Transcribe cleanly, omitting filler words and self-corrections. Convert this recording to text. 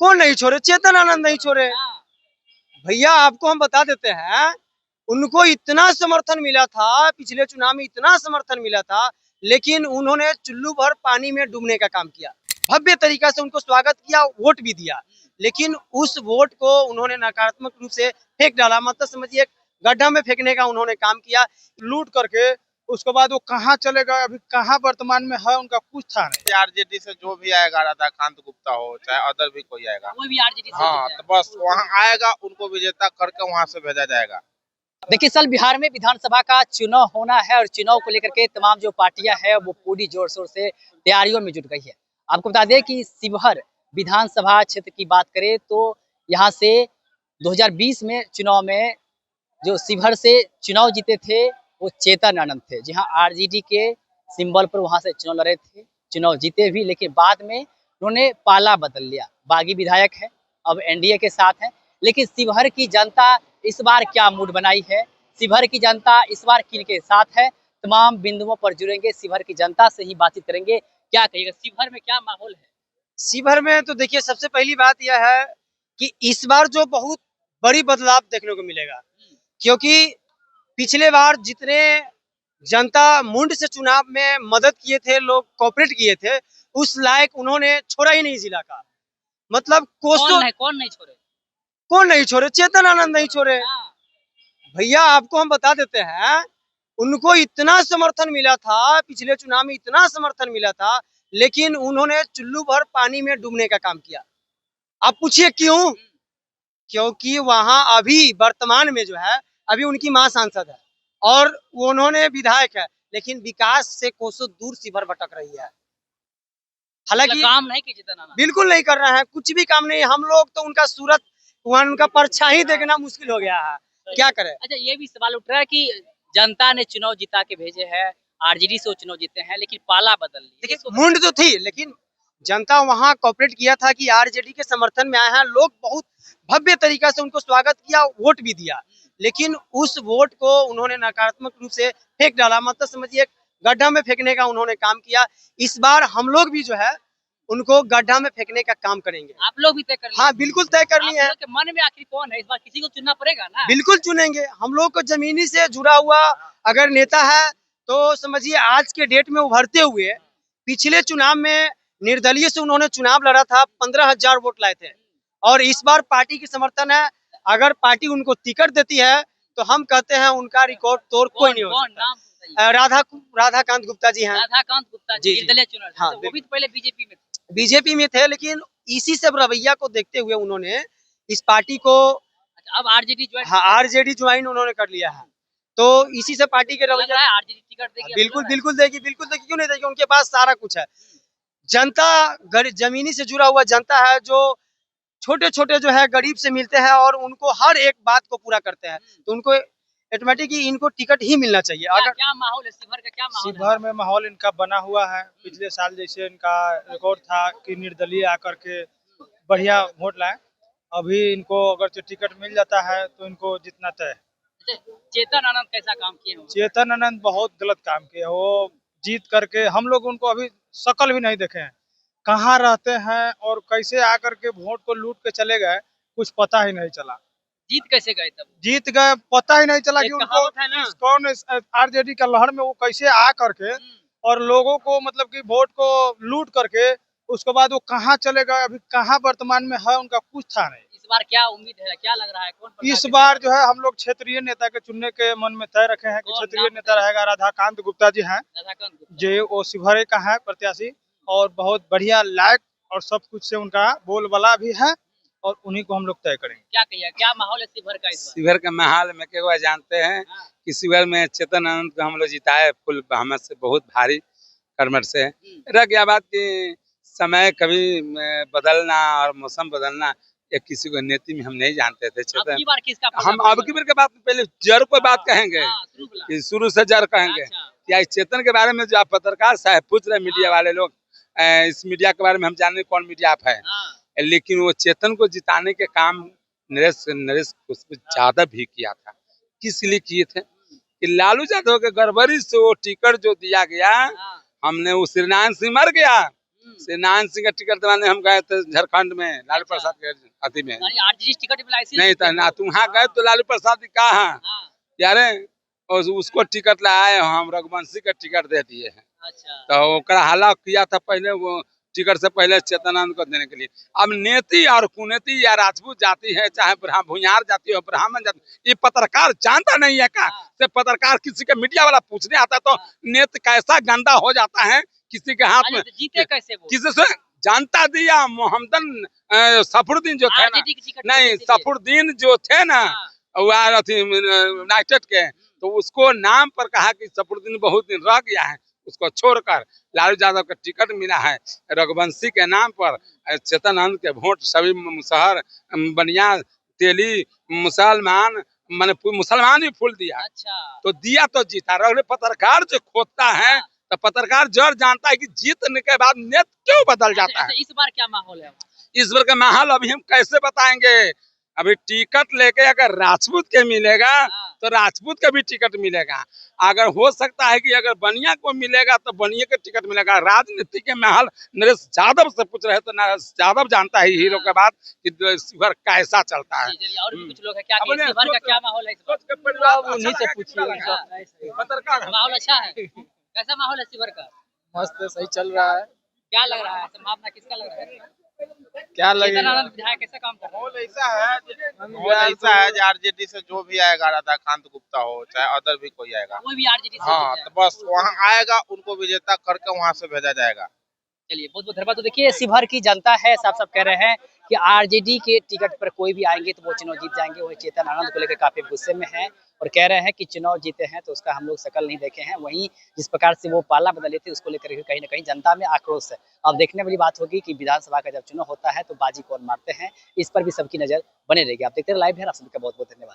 कौन नहीं छोड़े? चेतन आनंद नहीं छोड़े। भैया आपको हम बता देते हैं, उनको इतना समर्थन मिला था, पिछले चुनाव में इतना समर्थन मिला था, लेकिन उन्होंने चुल्लू भर पानी में डूबने का काम किया। भव्य तरीका से उनको स्वागत किया, वोट भी दिया, लेकिन उस वोट को उन्होंने नकारात्मक रूप से फेंक डाला। मतलब समझिए गड्ढा में फेंकने का उन्होंने काम किया, लूट करके। उसके बाद वो कहाँ चलेगा, अभी कहाँ वर्तमान में है, उनका कुछ था नहीं। आरजेडी से जो भी आएगा, राधाकांत गुप्ता हो चाहे अदर भी कोई आएगा, कोई भी आरजेडी से हाँ, तो बस वहाँ आएगा, उनको विजेता करके वहाँ से भेजा जाएगा। देखिए, साल बिहार में विधानसभा का चुनाव होना है और चुनाव को लेकर के तमाम जो पार्टियां हैं वो पूरी जोर शोर से तैयारियों में जुट गई है। आपको बता दें कि शिवहर विधानसभा क्षेत्र की बात करें तो यहाँ से 2020 में चुनाव में जो शिवहर से चुनाव जीते थे वो चेतन आनंद थे। जी हाँ, आरजेडी के सिंबल पर वहाँ से चुनाव लड़े थे, चुनाव जीते भी, लेकिन बाद में उन्होंने पाला बदल लिया। बागी विधायक है, अब एनडीए के साथ है। लेकिन शिवहर की जनता इस बार क्या मूड बनाई है, शिवहर की जनता इस बार किन के साथ है, तमाम बिंदुओं पर जुड़ेंगे, शिवहर की जनता से ही बातचीत करेंगे। क्या कहिएगा, शिवहर में क्या माहौल है? शिवहर में तो देखिए, सबसे पहली बात यह है कि इस बार जो बहुत बड़ी बदलाव देखने को मिलेगा, क्योंकि पिछले बार जितने जनता मुंड से चुनाव में मदद किए थे, लोग कोऑपरेट किए थे, उस लायक उन्होंने छोड़ा ही नहीं जिला का। मतलब कौन नहीं छोड़े? कौन नहीं छोड़े? चेतन आनंद नहीं छोड़े। भैया आपको हम बता देते हैं, उनको इतना समर्थन मिला था, पिछले चुनाव में इतना समर्थन मिला था, लेकिन उन्होंने चुल्लू भर पानी में डूबने का काम किया। आप पूछिए क्यों? क्योंकि वहां अभी वर्तमान में जो है, अभी उनकी मां सांसद है और उन्होंने विधायक है, लेकिन विकास से कोसों दूर शिवहर भटक रही है। हालांकि काम नहीं किया, बिल्कुल नहीं कर रहे हैं, कुछ भी काम नहीं। हम लोग तो उनका सूरत, उनका परछाई देखना मुश्किल हो गया है, क्या करें। अच्छा, ये भी सवाल उठ रहा है कि जनता ने चुनाव जिता के भेजे हैं, आरजेडी से चुनाव जीते हैं, लेकिन पाला बदल ली। देखिए, मुंड तो थी, लेकिन जनता वहां कोऑपरेट किया था कि आरजेडी के समर्थन में आए हैं लोग, बहुत भव्य तरीका से उनको स्वागत किया, वोट भी दिया, लेकिन उस वोट को उन्होंने नकारात्मक रूप से फेंक डाला। मतलब समझिए गड्ढा में फेंकने का उन्होंने काम किया। इस बार हम लोग भी जो है उनको गड्ढा में फेंकने का काम करेंगे। आप लोग भी तय कर? हाँ, बिल्कुल तय करनी है। मन में आखिर कौन है, इस बार किसी को चुनना पड़ेगा ना? बिल्कुल चुनेंगे। हम लोग को जमीनी से जुड़ा हुआ अगर नेता है तो समझिए आज के डेट में उभरते हुए, पिछले चुनाव में निर्दलीय से उन्होंने चुनाव लड़ा था, 15,000 वोट लाए थे, और इस बार पार्टी की समर्थन है। अगर पार्टी उनको टिकट देती है तो हम कहते हैं उनका रिकॉर्ड तोड़ कोई नहीं हो सकता। राधाकांत गुप्ता जी हैं। राधाकांत गुप्ता जी निर्दलीय चुनाव, हाँ, वो भी तो पहले बीजेपी में थे, लेकिन इसी सब रवैया को देखते हुए उन्होंने इस पार्टी को, अब आरजेडी ज्वाइन, हाँ, आरजेडी ज्वाइन उन्होंने कर लिया है। तो इसी से पार्टी के रवैया, आरजेडी टिकट देगी? बिल्कुल देगी, बिल्कुल देगी, क्यों नहीं देगी? उनके पास सारा कुछ है। जनता जमीनी से जुड़ा हुआ जनता है, जो छोटे छोटे जो है गरीब से मिलते हैं और उनको हर एक बात को पूरा करते हैं, तो उनको ऑटोमेटिक इनको टिकट ही मिलना चाहिए। अगर क्या माहौल है शिवहर का? क्या माहौल? शिवहर में माहौल इनका बना हुआ है। पिछले साल जैसे इनका रिकॉर्ड था कि निर्दलीय आकर के बढ़िया वोट लाए, अभी इनको अगर टिकट मिल जाता है तो इनको जितना तय है। चेतन आनंद कैसा काम किए? चेतन आनंद बहुत गलत काम किए। वो जीत करके, हम लोग उनको अभी शकल भी नहीं देखे हैं, कहाँ रहते हैं और कैसे आकर के वोट को लूट के चले गए, कुछ पता ही नहीं चला। जीत कैसे गए? तब जीत गए, पता ही नहीं चला कि उनको कौन आरजेडी का लहर में वो कैसे आ करके और लोगों को मतलब कि वोट को लूट करके, उसके बाद वो कहाँ चले गए, अभी कहाँ वर्तमान में है, उनका कुछ था नहीं। इस बार क्या उम्मीद है, क्या लग रहा है? कौन इस बार जो है हम लोग क्षेत्रीय नेता के चुनने के मन में तय रखे हैं कि क्षेत्रीय नेता रहेगा राधाकांत गुप्ता जी हैं, जो वो शिवहर का है प्रत्याशी, और बहुत बढ़िया लायक और सब कुछ से उनका बोलबाला भी है, और उन्हीं को हम लोग तय करेंगे। क्या कहिए, क्या माहौल है शिवहर का? शिवहर का माहौल में क्या जानते हैं कि शिवहर में चेतन आनंद को हम लोग जिताए फुल बहुमत से, बहुत भारी कर्मठ से। रह गया बात कि समय कभी बदलना और मौसम बदलना, या किसी को नीति में हम नहीं जानते थे। चेतन अब की बार किसका? हम अब की बार के बात पहले जड़ को बात कहेंगे, शुरू से जड़ कहेंगे। क्या चेतन के बारे में जो आप पत्रकार साहब पूछ रहे, मीडिया वाले लोग, इस मीडिया के बारे में हम जानने कौन मीडिया आप है, लेकिन वो चेतन को जिताने के काम नरेश कुछ ज्यादा भी किया था। किस लिए किए थे कि लालू यादव के गड़बड़ी से वो टिकट जो दिया गया, हमने वो श्रीनारायण सिंह मर गया से नारायण सिंह का टिकट दिलाने हम गए थे झारखंड में लालू अच्छा। प्रसाद के अति में। आरजेडी टिकट मिला इसीलिए नहीं था ना, तुम वहाँ गए तो लालू प्रसाद जी कहा हाँ, यार और उसको टिकट लाए, हम रघुवंशी का टिकट दे दिए हैं। अच्छा तो ओकरा हल्ला किया था पहले, वो टिकट से पहले चेतनानंद को देने के लिए। अब नेति और कुनेती या राजपूत जाति है, चाहे भुइयार जाति हो, ब्राह्मण जाति, ये पत्रकार जानता नहीं है का? से पत्रकार किसी का मीडिया वाला पूछने आता तो नेत कैसा गंदा हो जाता है किसी के हाथ में। तो जीते कैसे वो? किसी से जानता दिया मोहम्मदन सफरुद्दीन जो थे ना, आरजेडी की टिकट नहीं मिली इसीलिए। सफरुद्दीन जो थे ना, हाँ, वो अथी यूनाइटेड के, तो उसको नाम पर कहा कि सफरुद्दीन बहुत दिन रह गया है, उसको छोड़कर लालू यादव का टिकट मिला है रघुवंशी के नाम पर। चेतनानंद के वोट सभी मुसहर, बनिया, तेली, मुसलमान, मैंने मुसलमान ही फूल दिया, अच्छा तो दिया तो जीता। रहे पत्रकार जो खोदता है, तो पत्रकार जड़ जानता है कि जीतने के बाद नेत क्यों बदल जाता है। इस बार क्या माहौल है वहाँ? इस बार का माहौल अभी हम कैसे बताएंगे? अभी टिकट लेके अगर राजपूत के मिलेगा तो राजपूत का भी टिकट मिलेगा। अगर हो सकता है कि अगर बनिया को मिलेगा तो बनिया का टिकट मिलेगा। राजनीति के माहौल नरेश यादव से पूछ रहे तो नरेश यादव जानता है हीरो के बाद कि शिवहर कैसा चलता है। चलिए और भी कुछ लोग हैं, क्या अपने शिवहर का क्या माहौल है इस बार? उन्हीं से पूछिए। पत्रकार माहौल अच्छा है, कैसा माहौल है शिवहर का? मस्त है, सही चल रहा है। क्या लग रहा है, संभावना किसका लग रहा है? क्या लगेगा? चेतनानंद विधायक कैसा काम कर रहा है? माहौल ऐसा है जो आरजेडी से जो भी आएगा, राधाकांत गुप्ता हो चाहे अदर भी कोई आएगा, कोई भी आरजेडी से हाँ, जीत तो जाए। बस वहाँ आएगा, उनको विजेता करके वहाँ से भेजा जाएगा। चलिए बहुत बहुत धन्यवाद। तो देखिए शिवहर की जनता है, साफ साफ कह रहे हैं कि आरजेडी के टिकट पर कोई भी आएंगे तो वो चुनाव जीत जाएंगे। वही चेतनानंद को लेकर काफी गुस्से में हैं और कह रहे हैं कि चुनाव जीते हैं तो उसका हम लोग शकल नहीं देखे हैं। वहीं जिस प्रकार से वो पाला बदले थे उसको लेकर कहीं ना कहीं जनता में आक्रोश है। अब देखने वाली बात होगी कि विधानसभा का जब चुनाव होता है तो बाजी कौन मारते हैं, इस पर भी सबकी नजर बने रहेगी। आप देखते रहे लाइव है, आप सभी का बहुत बहुत धन्यवाद।